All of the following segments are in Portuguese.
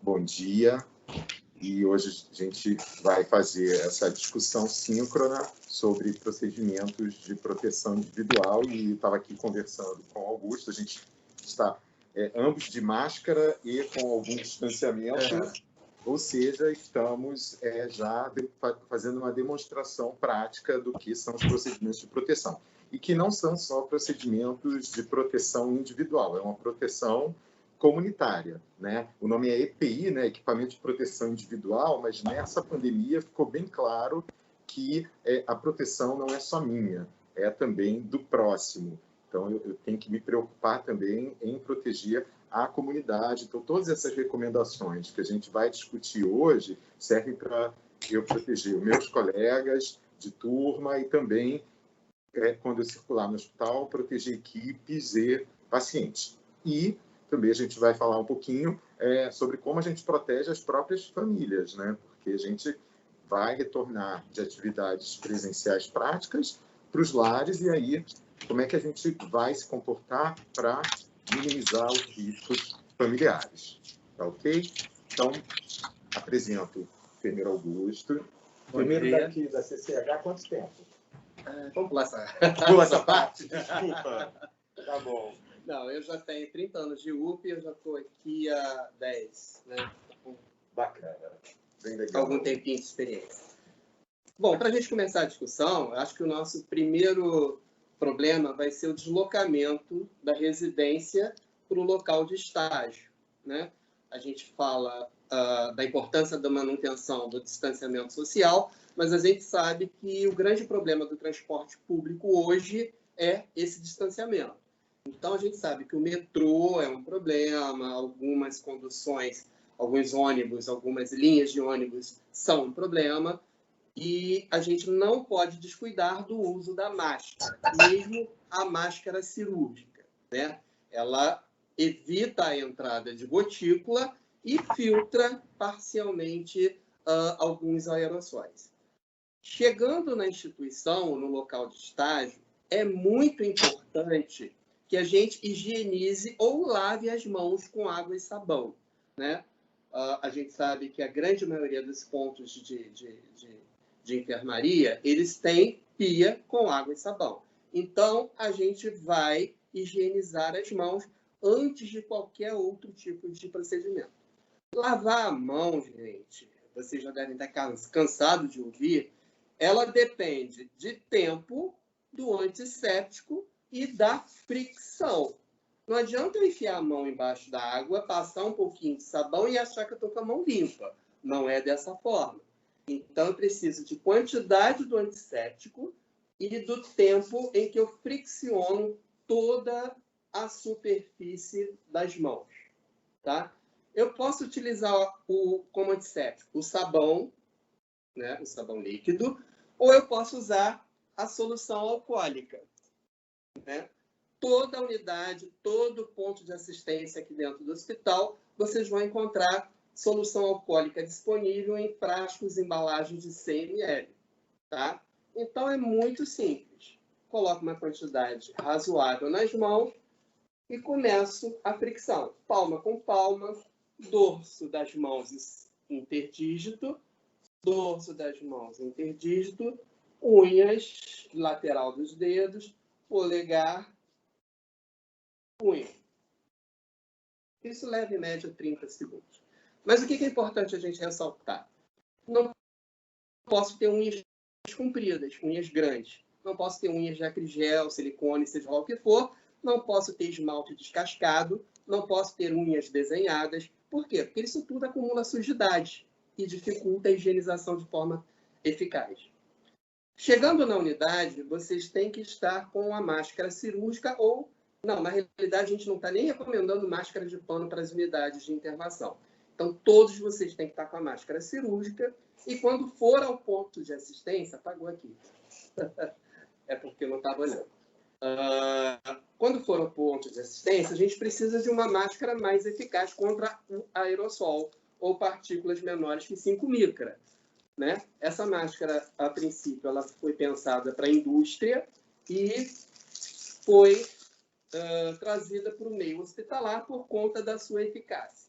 Bom dia. E hoje a gente vai fazer essa discussão síncrona sobre procedimentos de proteção individual. E estava aqui conversando com o Augusto, a gente está ambos de máscara e com algum distanciamento, ou seja, estamos já fazendo uma demonstração prática do que são os procedimentos de proteção. E que não são só procedimentos de proteção individual, é uma proteção comunitária, né? O nome é EPI, né? Equipamento de Proteção Individual, mas nessa pandemia ficou bem claro que a proteção não é só minha, é também do próximo. Então, eu tenho que me preocupar também em proteger a comunidade. Então, todas essas recomendações que a gente vai discutir hoje servem para eu proteger os meus colegas de turma e também, quando eu circular no hospital, proteger equipes e pacientes. E também a gente vai falar um pouquinho sobre como a gente protege as próprias famílias, né? Porque a gente vai retornar de atividades presenciais práticas para os lares e aí como é que a gente vai se comportar para minimizar os riscos familiares. Tá ok? Então, apresento o enfermeiro Augusto. Enfermeiro daqui da CCH, quanto tempo? Vamos pular essa parte? Desculpa. Tá bom. Não, eu já tenho 30 anos de UP, eu já estou aqui há 10, né? Bacana. Bem legal. Algum tempinho de experiência. Bom, para a gente começar a discussão, eu acho que o nosso primeiro problema vai ser o deslocamento da residência para o local de estágio, né? A gente fala da importância da manutenção do distanciamento social, mas a gente sabe que o grande problema do transporte público hoje é esse distanciamento. Então, a gente sabe que o metrô é um problema, algumas conduções, alguns ônibus, algumas linhas de ônibus são um problema, e a gente não pode descuidar do uso da máscara, mesmo a máscara cirúrgica, né? Ela evita a entrada de gotícula e filtra parcialmente alguns aerossóis. Chegando na instituição, no local de estágio, é muito importante que a gente higienize ou lave as mãos com água e sabão, né? A gente sabe que a grande maioria dos pontos de enfermaria, eles têm pia com água e sabão. Então, a gente vai higienizar as mãos antes de qualquer outro tipo de procedimento. Lavar a mão, gente, vocês já devem estar cansados de ouvir, ela depende de tempo, do antisséptico e da fricção. Não adianta eu enfiar a mão embaixo da água, passar um pouquinho de sabão e achar que eu estou com a mão limpa. Não é dessa forma. Então, eu preciso de quantidade do antisséptico e do tempo em que eu fricciono toda a superfície das mãos, tá? Eu posso utilizar como antisséptico o sabão, né, o sabão líquido, ou eu posso usar a solução alcoólica, né? Toda unidade, todo ponto de assistência aqui dentro do hospital, vocês vão encontrar solução alcoólica disponível em frascos, embalagens de 100 ml, tá? Então, é muito simples. Coloco uma quantidade razoável nas mãos e começo a fricção. Palma com palma, dorso das mãos interdígito, dorso das mãos interdígito, unhas, lateral dos dedos, polegar, unha. Isso leva em média 30 segundos. Mas o que é importante a gente ressaltar? Não posso ter unhas compridas, unhas grandes. Não posso ter unhas de acrigel, silicone, seja lá o que for. Não posso ter esmalte descascado. Não posso ter unhas desenhadas. Por quê? Porque isso tudo acumula sujidade e dificulta a higienização de forma eficaz. Chegando na unidade, vocês têm que estar com a máscara cirúrgica ou... Não, na realidade, a gente não está nem recomendando máscara de pano para as unidades de internação. Então, todos vocês têm que estar com a máscara cirúrgica e quando for ao ponto de assistência... Apagou aqui. É porque eu não estava olhando. Quando for ao ponto de assistência, a gente precisa de uma máscara mais eficaz contra o aerossol ou partículas menores que 5 micra, né? Essa máscara, a princípio, ela foi pensada para a indústria e foi trazida para o meio hospitalar por conta da sua eficácia,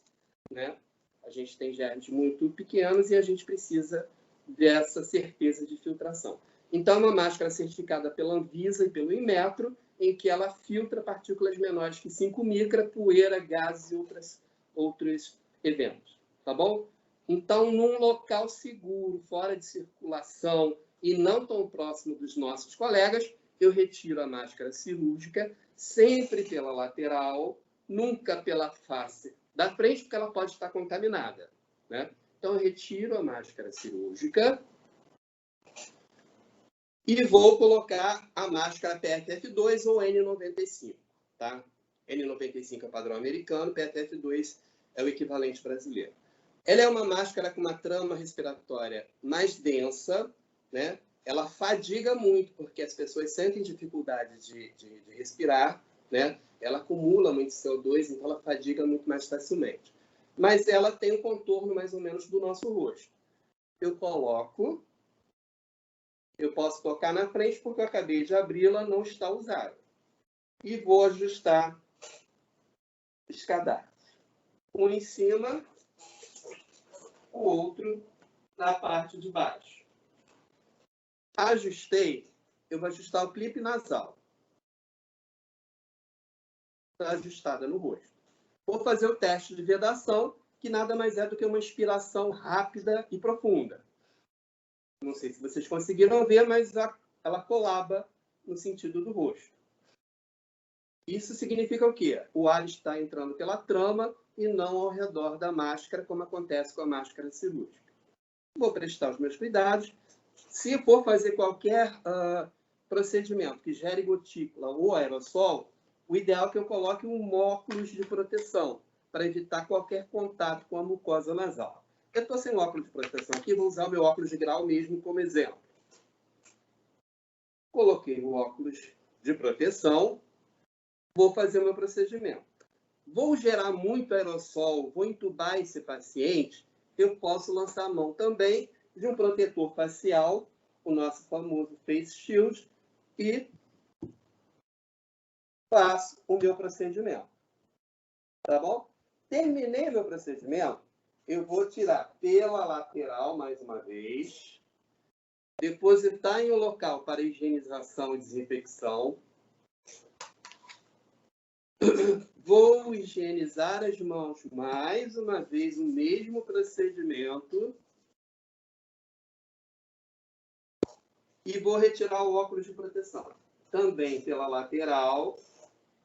né? A gente tem germes muito pequenos e a gente precisa dessa certeza de filtração. Então, é uma máscara certificada pela Anvisa e pelo Inmetro, em que ela filtra partículas menores que 5 micra, poeira, gases e outros eventos. Tá bom? Então, num local seguro, fora de circulação e não tão próximo dos nossos colegas, eu retiro a máscara cirúrgica, sempre pela lateral, nunca pela face da frente, porque ela pode estar contaminada, né? Então, eu retiro a máscara cirúrgica e vou colocar a máscara PFF2 ou N95, tá? N95 é o padrão americano, PFF2 é o equivalente brasileiro. Ela é uma máscara com uma trama respiratória mais densa, né? Ela fadiga muito, porque as pessoas sentem dificuldade de respirar, né? Ela acumula muito CO2, então ela fadiga muito mais facilmente. Mas ela tem um contorno mais ou menos do nosso rosto. Eu coloco, eu posso tocar na frente, porque eu acabei de abri-la, não está usada. E vou ajustar os cadarços. Um em cima, o outro na parte de baixo. Ajustei, eu vou ajustar o clipe nasal. Está ajustada no rosto. Vou fazer o teste de vedação, que nada mais é do que uma inspiração rápida e profunda. Não sei se vocês conseguiram ver, mas ela colaba no sentido do rosto. Isso significa o quê? O ar está entrando pela trama e não ao redor da máscara, como acontece com a máscara cirúrgica. Vou prestar os meus cuidados. Se for fazer qualquer procedimento que gere gotícula ou aerossol, o ideal é que eu coloque um óculos de proteção, para evitar qualquer contato com a mucosa nasal. Eu estou sem óculos de proteção aqui, vou usar o meu óculos de grau mesmo como exemplo. Coloquei o óculos de proteção, vou fazer o meu procedimento. Vou gerar muito aerossol, vou entubar esse paciente, eu posso lançar a mão também de um protetor facial, o nosso famoso Face Shield, e faço o meu procedimento. Tá bom? Terminei meu procedimento, eu vou tirar pela lateral mais uma vez, depositar em um local para higienização e desinfecção. Vou higienizar as mãos mais uma vez, o mesmo procedimento. E vou retirar o óculos de proteção. Também pela lateral.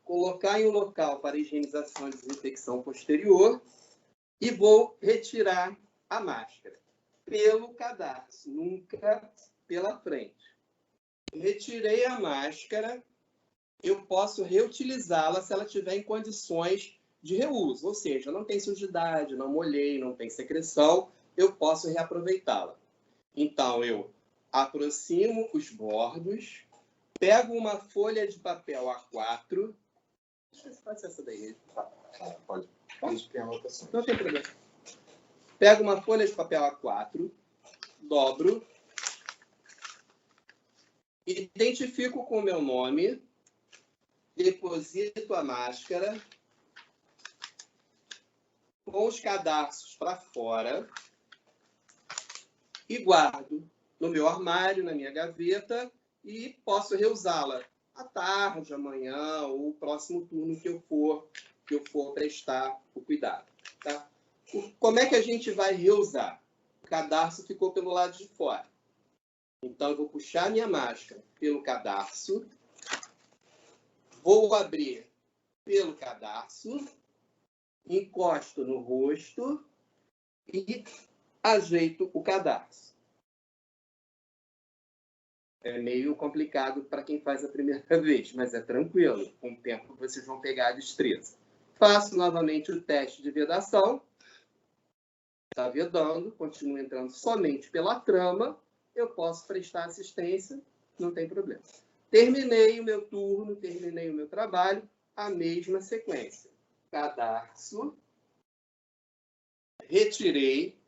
Colocar em um local para higienização e desinfecção posterior. E vou retirar a máscara pelo cadarço, nunca pela frente. Retirei a máscara, eu posso reutilizá-la se ela estiver em condições de reuso, ou seja, não tem sujidade, não molhei, não tem secreção, eu posso reaproveitá-la. Então, eu aproximo os bordos, pego uma folha de papel A4, deixa eu ver se pode ser essa daí. Pode. Não tem problema. Pego uma folha de papel A4, dobro, identifico com o meu nome, deposito a máscara, com os cadarços para fora e guardo no meu armário, na minha gaveta, e posso reusá-la à tarde, amanhã, ou o próximo turno que eu for prestar o cuidado. Tá? Como é que a gente vai reusar? O cadarço ficou pelo lado de fora. Então, eu vou puxar minha máscara pelo cadarço, vou abrir pelo cadarço, encosto no rosto e ajeito o cadarço. É meio complicado para quem faz a primeira vez, mas é tranquilo. Com o tempo, vocês vão pegar a destreza. Faço novamente o teste de vedação. Está vedando, continua entrando somente pela trama. Eu posso prestar assistência, não tem problema. Terminei o meu turno, terminei o meu trabalho, a mesma sequência. Cadarço, retirei,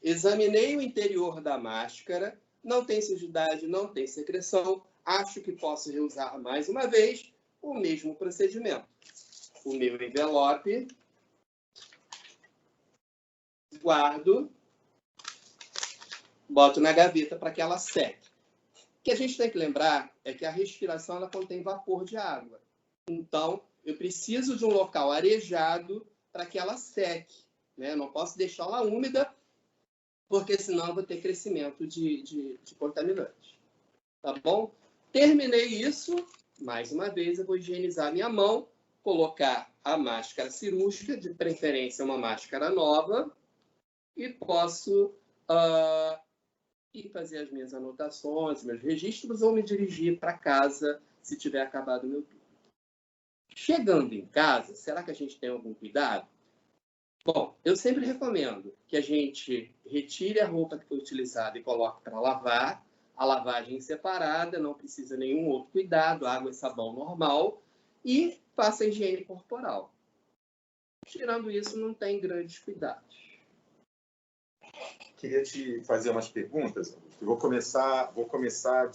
examinei o interior da máscara, não tem sujidade, não tem secreção, acho que posso reusar mais uma vez o mesmo procedimento. O meu envelope, guardo, boto na gaveta para que ela seque. O que a gente tem que lembrar é que a respiração ela contém vapor de água. Então, eu preciso de um local arejado para que ela seque, né? Eu não posso deixá-la úmida, porque senão eu vou ter crescimento de contaminantes. Tá bom? Terminei isso, mais uma vez eu vou higienizar a minha mão, colocar a máscara cirúrgica, de preferência uma máscara nova, e posso ir fazer as minhas anotações, meus registros, ou me dirigir para casa se tiver acabado o meu turno. Chegando em casa, será que a gente tem algum cuidado? Bom, eu sempre recomendo que a gente retire a roupa que foi utilizada e coloque para lavar, a lavagem separada, não precisa nenhum outro cuidado, água e sabão normal, e faça a higiene corporal. Tirando isso, não tem grandes cuidados. Queria te fazer umas perguntas, Augusto. Vou começar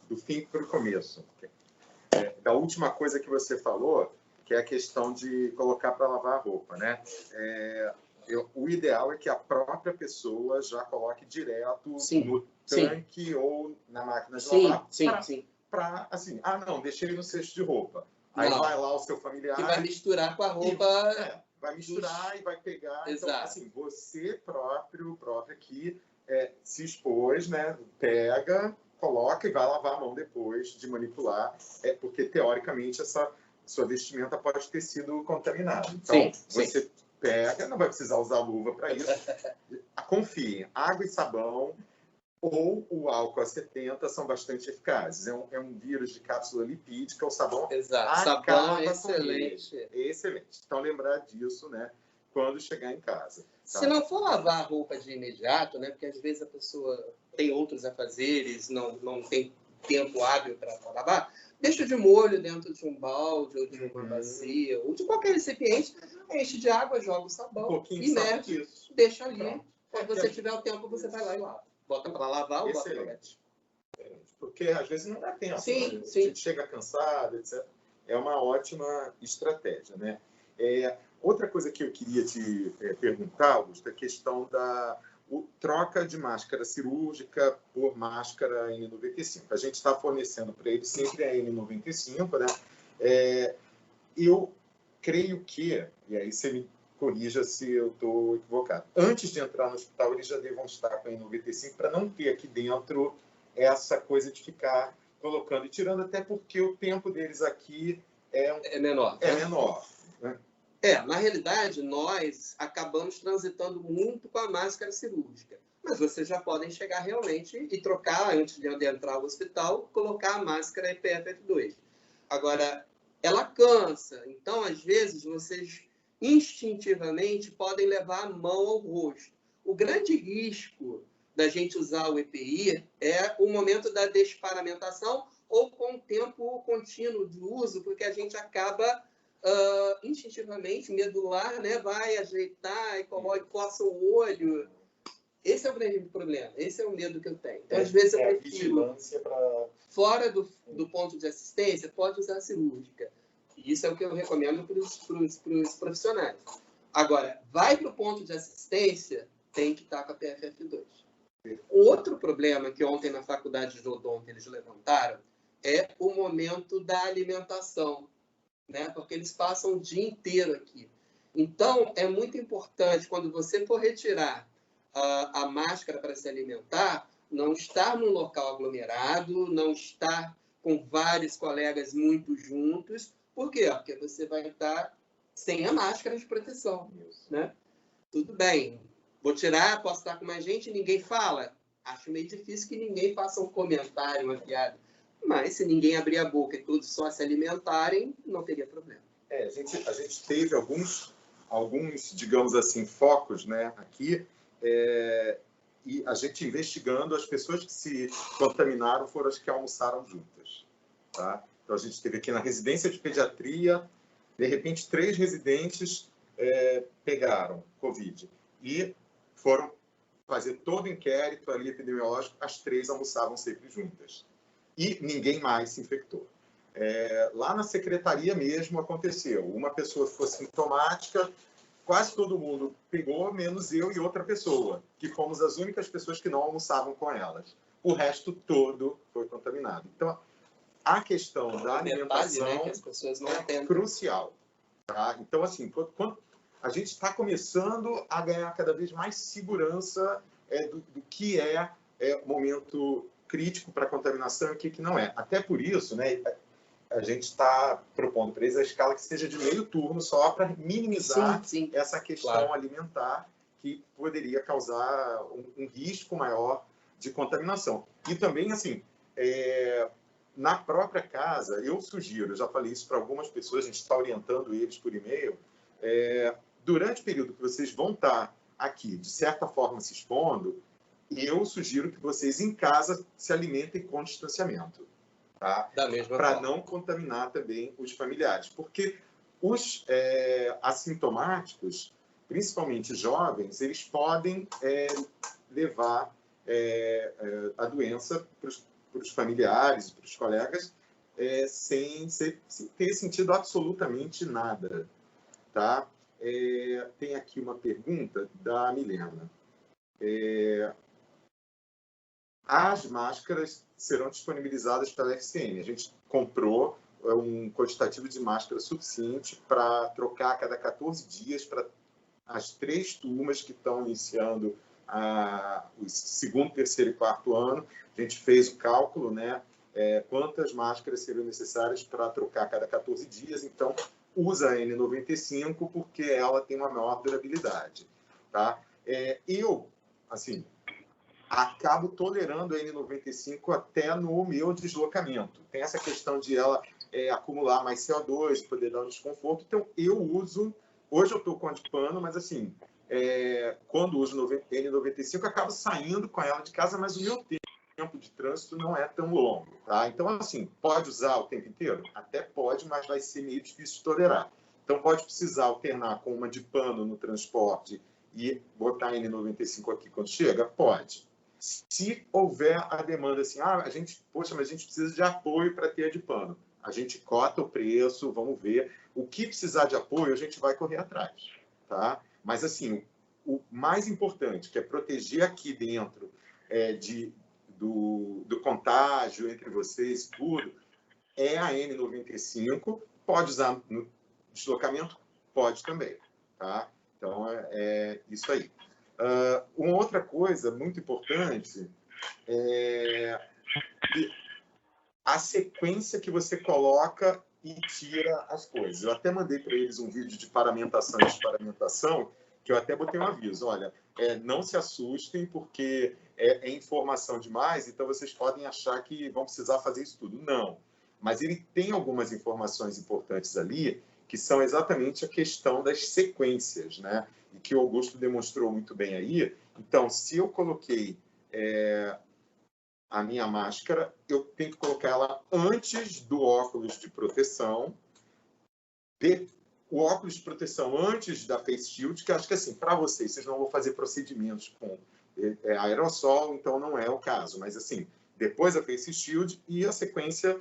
do fim para o começo. Da última coisa que você falou, que é a questão de colocar para lavar a roupa, né? O ideal é que a própria pessoa já coloque direto no tanque ou na máquina de lavar. Para, assim, não, deixei no cesto de roupa. Aí vai lá o seu familiar... Que vai misturar com a roupa... vai misturar e vai pegar. Exato. Então, assim, você próprio aqui se expôs, né? Pega, coloca e vai lavar a mão depois de manipular, porque, teoricamente, essa sua vestimenta pode ter sido contaminada. Então, você pega, não vai precisar usar luva para isso. Confie, água e sabão ou o álcool a 70 são bastante eficazes. É um vírus de cápsula lipídica, o sabão sabão é excelente. Excelente. Então, lembrar disso, né, quando chegar em casa. Tá? Se não for lavar a roupa de imediato, né, porque às vezes a pessoa tem outros afazeres, não tem tempo hábil para lavar, deixa de molho dentro de um balde ou de uma bacia, ou de qualquer recipiente, enche de água, joga o sabão, inerte, deixa ali. Quando você tiver o tempo, você vai lá e lava. Bota para lavar ou bota para lavar. Porque às vezes não dá tempo. A gente chega cansado, etc. É uma ótima estratégia, né? Outra coisa que eu queria te perguntar, Augusto, é a questão da troca de máscara cirúrgica por máscara N95. A gente está fornecendo para eles sempre a N95, né? Eu creio que, e aí você me corrija se eu estou equivocado, antes de entrar no hospital, eles já devam estar com a N95 para não ter aqui dentro essa coisa de ficar colocando e tirando, até porque o tempo deles aqui é menor. Né? Na realidade, nós acabamos transitando muito com a máscara cirúrgica. Mas vocês já podem chegar realmente e trocar, antes de entrar no hospital, colocar a máscara IPFF2. Agora, ela cansa. Então, às vezes, vocês instintivamente podem levar a mão ao rosto. O grande risco da gente usar o EPI é o momento da desparamentação ou com o tempo contínuo de uso, porque a gente acaba instintivamente, medular, né, vai ajeitar e coça o olho. Esse é o grande problema, esse é o medo que eu tenho. Então, às vezes, eu prefiro, fora do ponto de assistência, pode usar a cirúrgica. Isso é o que eu recomendo para os profissionais. Agora, vai para o ponto de assistência, tem que estar com a PFF2. Outro problema que ontem na faculdade de odonto eles levantaram é o momento da alimentação, né? Porque eles passam o dia inteiro aqui. Então, é muito importante, quando você for retirar a máscara para se alimentar, não estar num local aglomerado, não estar com vários colegas muito juntos. Por quê? Porque você vai estar sem a máscara de proteção. Né? Tudo bem, vou tirar, posso estar com mais gente, ninguém fala. Acho meio difícil que ninguém faça um comentário, uma piada. Mas se ninguém abrir a boca e todos só se alimentarem, não teria problema. A gente teve alguns, digamos assim, focos, né, aqui, e a gente investigando, as pessoas que se contaminaram foram as que almoçaram juntas. Tá? Então, a gente teve aqui na residência de pediatria, de repente, 3 residentes pegaram Covid e foram fazer todo o inquérito ali epidemiológico, as 3 almoçavam sempre juntas. E ninguém mais se infectou. Lá na secretaria mesmo aconteceu. Uma pessoa ficou sintomática, quase todo mundo pegou, menos eu e outra pessoa, que fomos as únicas pessoas que não almoçavam com elas. O resto todo foi contaminado. Então, a questão da alimentação, né, que as pessoas não é crucial. Tá? Então, assim, quando a gente está começando a ganhar cada vez mais segurança do que é momento crítico para contaminação e o que não é. Até por isso, né, a gente está propondo para eles a escala que seja de meio turno, só para minimizar essa questão alimentar que poderia causar um risco maior de contaminação. E também, assim, na própria casa, eu sugiro, eu já falei isso para algumas pessoas, a gente está orientando eles por e-mail, durante o período que vocês vão estar aqui, de certa forma, se expondo, eu sugiro que vocês, em casa, se alimentem com distanciamento. Tá? Para não contaminar também os familiares. Porque os assintomáticos, principalmente jovens, eles podem levar a doença para os familiares, para os colegas, sem ter sentido absolutamente nada. Tá? Tem aqui uma pergunta da Milena. As máscaras serão disponibilizadas pela FCM. A gente comprou um quantitativo de máscara suficiente para trocar a cada 14 dias para as 3 turmas que estão iniciando o segundo, terceiro e quarto ano. A gente fez o cálculo, né? Quantas máscaras seriam necessárias para trocar a cada 14 dias. Então, usa a N95 porque ela tem uma maior durabilidade. Tá? Eu, assim, acabo tolerando a N95 até no meu deslocamento. Tem essa questão de ela acumular mais CO2, poder dar um desconforto. Então, eu uso... Hoje eu estou com a de pano, mas assim, quando uso N95, acabo saindo com ela de casa, mas o meu tempo de trânsito não é tão longo. Tá? Então, assim, pode usar o tempo inteiro? Até pode, mas vai ser meio difícil de tolerar. Então, pode precisar alternar com uma de pano no transporte e botar a N95 aqui quando chega? Pode. Se houver a demanda assim, mas a gente precisa de apoio para ter a de pano. A gente cota o preço, vamos ver. O que precisar de apoio, a gente vai correr atrás. Tá? Mas, assim, o mais importante, que é proteger aqui dentro do contágio entre vocês, tudo, é a N95. Pode usar no deslocamento? Pode também. Tá? Então, é isso aí. Uma outra coisa muito importante é a sequência que você coloca e tira as coisas. Eu até mandei para eles um vídeo de paramentação e desparamentação, que eu até botei um aviso. Olha, não se assustem, porque é informação demais, então vocês podem achar que vão precisar fazer isso tudo. Não. Mas ele tem algumas informações importantes ali, que são exatamente a questão das sequências, né? E que o Augusto demonstrou muito bem aí. Então, se eu coloquei a minha máscara, eu tenho que colocar ela antes do óculos de proteção, o óculos de proteção antes da face shield, que acho que assim, para vocês não vão fazer procedimentos com aerossol, então não é o caso, mas assim, depois a face shield e a sequência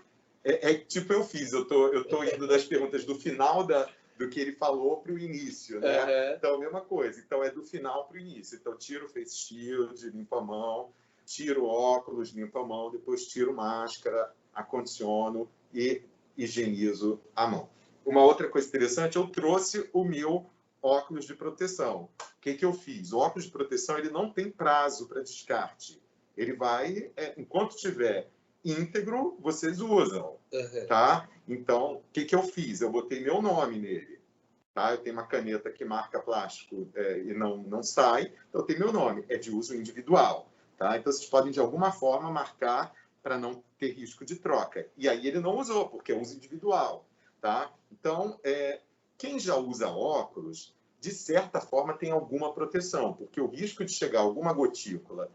tipo eu fiz, eu tô indo das perguntas do final do que ele falou para o início, né? Uhum. Então, a mesma coisa. Então, é do final para o início. Então, tiro o face shield, limpo a mão, tiro o óculos, limpo a mão, depois tiro máscara, acondiciono e higienizo a mão. Uma outra coisa interessante, eu trouxe o meu óculos de proteção. O que eu fiz? O óculos de proteção ele não tem prazo para descarte. Ele vai, enquanto tiver íntegro, vocês usam. Uhum. Tá? Então, o que eu fiz? Eu botei meu nome nele. Tá? Eu tenho uma caneta que marca plástico e não sai, então tem meu nome. É de uso individual. Tá? Então, vocês podem, de alguma forma, marcar para não ter risco de troca. E aí ele não usou, porque é uso individual. Tá? Então, quem já usa óculos, de certa forma, tem alguma proteção, porque o risco de chegar alguma gotícula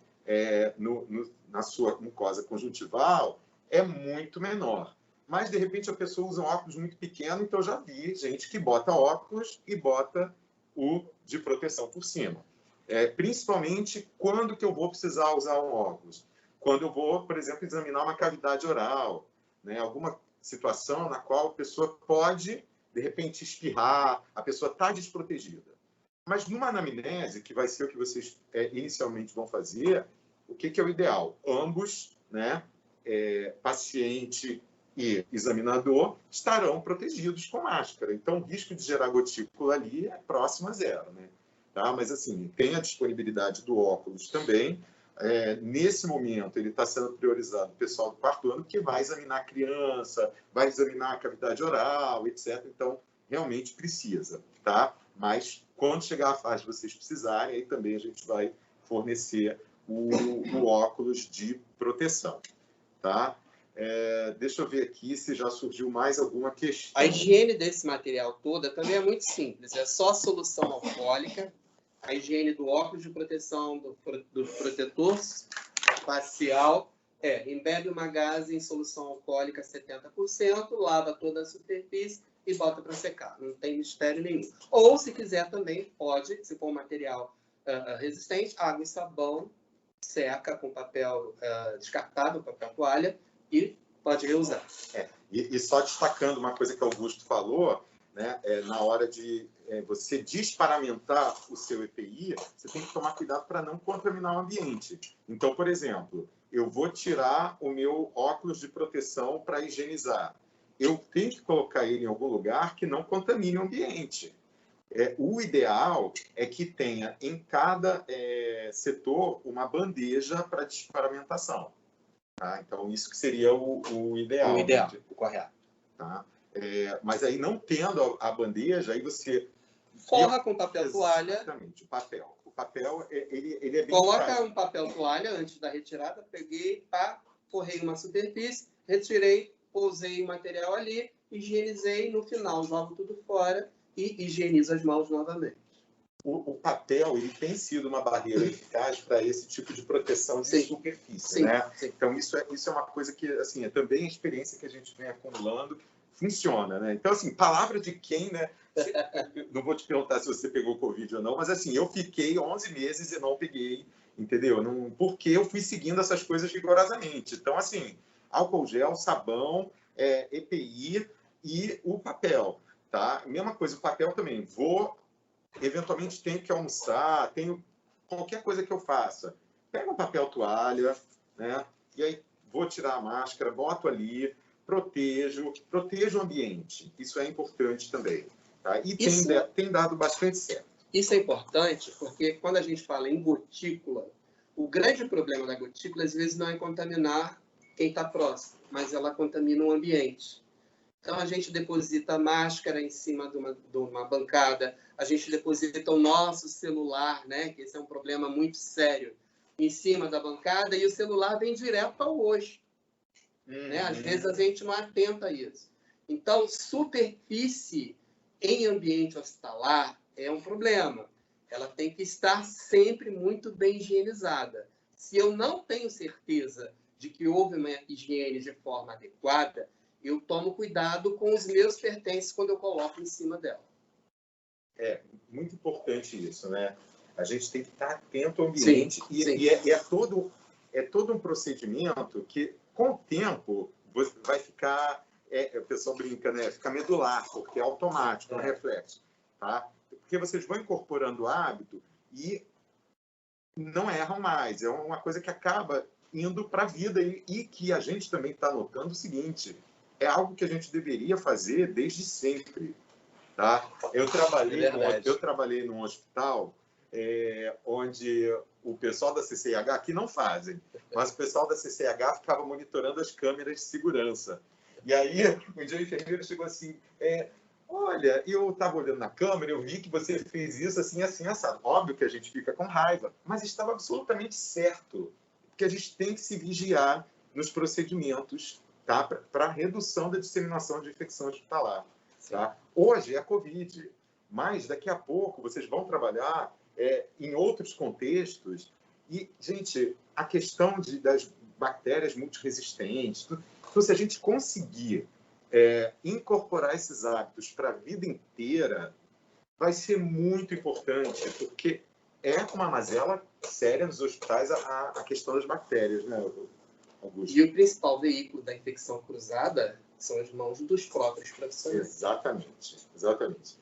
na sua mucosa conjuntival é muito menor. Mas, de repente, a pessoa usa um óculos muito pequeno, então eu já vi gente que bota óculos e bota o de proteção por cima. Principalmente quando que eu vou precisar usar um óculos? Quando eu vou, por exemplo, examinar uma cavidade oral, né? Alguma situação na qual a pessoa pode, de repente, espirrar, a pessoa está desprotegida. Mas numa anamnese, que vai ser o que vocês inicialmente vão fazer, o que é o ideal? Ambos, né, paciente e examinador, estarão protegidos com máscara. Então, o risco de gerar gotícula ali é próximo a zero, né? Tá? Mas, assim, tem a disponibilidade do óculos também. Nesse momento, ele está sendo priorizado o pessoal do quarto ano, que vai examinar a criança, vai examinar a cavidade oral, etc. Então, realmente precisa, tá? Mas, quando chegar a fase de vocês precisarem, aí também a gente vai fornecer o óculos de proteção, tá? Deixa eu ver aqui se já surgiu mais alguma questão. A higiene desse material toda também é muito simples. É só solução alcoólica, a higiene do óculos de proteção, do protetor facial, embebe uma gaze em solução alcoólica 70%, lava toda a superfície e bota para secar. Não tem mistério nenhum. Ou, se quiser também, pode, se for um material resistente, água e sabão, seca com papel descartável, papel toalha, e pode reusar. E só destacando uma coisa que o Augusto falou, né, na hora de você desparamentar o seu EPI, você tem que tomar cuidado para não contaminar o ambiente. Então, por exemplo, eu vou tirar o meu óculos de proteção para higienizar. Eu tenho que colocar ele em algum lugar que não contamine o ambiente. O ideal é que tenha em cada setor uma bandeja para desparamentação. Tá? Então, isso que seria o ideal. O ideal, o correto. Tá? Mas aí, não tendo a bandeja, aí você... Forra com papel toalha. Exatamente, o papel. O papel, ele é bem... Coloca um papel toalha antes da retirada, peguei, forrei uma superfície, retirei, pousei o material ali, higienizei, no final jogo tudo fora e higienizo as mãos novamente. O papel, ele tem sido uma barreira eficaz para esse tipo de proteção de superfície, né? Sim. Então, isso é uma coisa que, assim, é também a experiência que a gente vem acumulando, funciona, né? Então, assim, palavra de quem, né? Não vou te perguntar se você pegou Covid ou não, mas, assim, eu fiquei 11 meses e não peguei, entendeu? Porque eu fui seguindo essas coisas rigorosamente. Então, assim, álcool gel, sabão, EPI e o papel, tá? Mesma coisa, o papel também. Eventualmente tenho que almoçar, tenho qualquer coisa que eu faça. Pega um papel toalha, né? E aí vou tirar a máscara, boto ali, protejo o ambiente. Isso é importante também. Tá? E tem dado bastante certo. Isso é importante porque quando a gente fala em gotícula, o grande problema da gotícula às vezes não é contaminar quem está próximo, mas ela contamina o ambiente. Então, a gente deposita a máscara em cima de uma bancada, a gente deposita o nosso celular, né, que esse é um problema muito sério, em cima da bancada, e o celular vem direto ao rosto. Né? Às vezes, a gente não atenta a isso. Então, superfície em ambiente hospitalar é um problema. Ela tem que estar sempre muito bem higienizada. Se eu não tenho certeza de que houve uma higiene de forma adequada, eu tomo cuidado com os meus pertences quando eu coloco em cima dela. É muito importante isso, né? A gente tem que estar atento ao ambiente. E é todo um procedimento que, com o tempo, vai ficar... o pessoal brinca, né? Fica medular, porque é automático, é um reflexo. Tá? Porque vocês vão incorporando o hábito e não erram mais. É uma coisa que acaba indo para a vida e que a gente também está notando o seguinte... É algo que a gente deveria fazer desde sempre, tá? Eu trabalhei num hospital onde o pessoal da CCIH, aqui não fazem, mas o pessoal da CCIH ficava monitorando as câmeras de segurança. E aí, um dia o enfermeiro chegou assim, olha, eu estava olhando na câmera, eu vi que você fez isso assim, assim, assado. Óbvio que a gente fica com raiva, mas estava absolutamente certo, porque a gente tem que se vigiar nos procedimentos, tá? Para redução da disseminação de infecção hospitalar. Tá? Hoje é a Covid, mas daqui a pouco vocês vão trabalhar em outros contextos. E, gente, a questão das bactérias multiresistentes, então, se a gente conseguir incorporar esses hábitos para a vida inteira, vai ser muito importante, porque é uma mazela séria nos hospitais a questão das bactérias, né, Augusto? E o principal veículo da infecção cruzada são as mãos dos próprios profissionais. Exatamente.